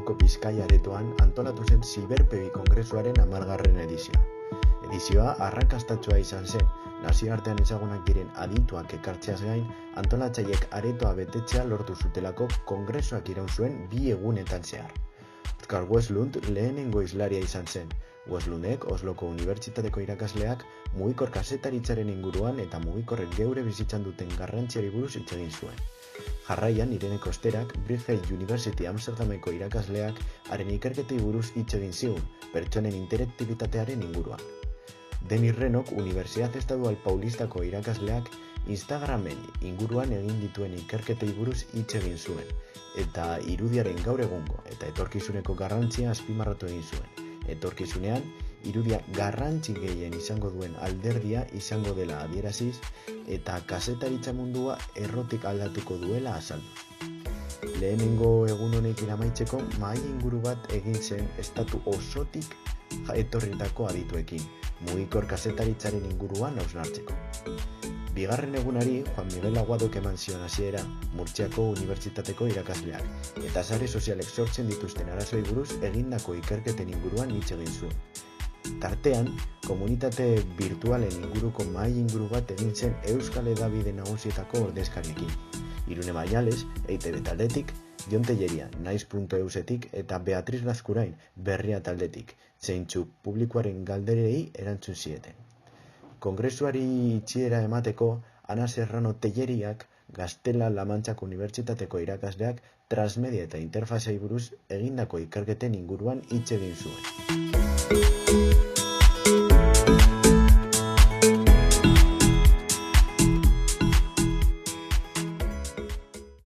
Bilboko Bizkaia aretoan antolatu zen Ziberpegi Kongresuaren 10. edizioa. Edizioa arrakastatsua izan zen, nazioartean ezagunak diren adituak ekartzeaz gain, antolatzaileek aretoa betetzea lortu zutelako kongresuak iraun zuen 2 egunetan zehar. Oskar Westlund lehenengo hizlaria izan zen. Westlundek Osloko Unibertsitateko irakasleak mugikor kazetaritzaren inguruan eta mugikorrek geure bizitzan duten garrantziari buruz hitz egin zuen. Jarraian, Irene Kosterak, Brightheid University Amsterdameko irakasleak haren ikerketei buruz hitz egin zigun, pertsonen interaktibitatearen inguruan. Denis Renok, Universidad Estadual Paulistako irakasleak Instagramen inguruan egin dituen ikerketei buruz hitz egin zuen, eta irudiaren gaur egungo eta etorkizuneko garrantzia azpimarratu egin zuen. Etorkizunean, irudia garrantzi gehien izango duen alderdia izango dela adieraziz eta kazetaritza mundua errotik aldatuko duela azalduz. Lehenengo egun honekin amaitzeko mahai inguru bat egin zen estatu osotik etorritako adituekin, mugikor kazetaritzaren inguruan hausnartzeko. Bigarren egunari Juan Miguel Aguadok eman zion hasiera, Murtziako Unibertsitateko irakasleak, eta sare sozialek sortzen dituzten arazoei buruz egindako ikerketen inguruan hitz egin zuen. Tartean, komunitate virtualen inguruko mahai inguru bat egin zen Euskal Hedabide Nagusietako ordezkariekin. Irune Maiales, EITB taldetik, Jon Telleria, Naiz.eusetik eta Beatriz Lazkurain, Berria taldetik, zeintzuk publikoaren galderei erantzun zieten. Kongresuari itxiera emateko, Ana Serrano Telleriak, Gaztela-La Mantxako Unibertsitateko irakasleak transmedia eta interfazei buruz egindako ikerketen inguruan hitz egin zuen.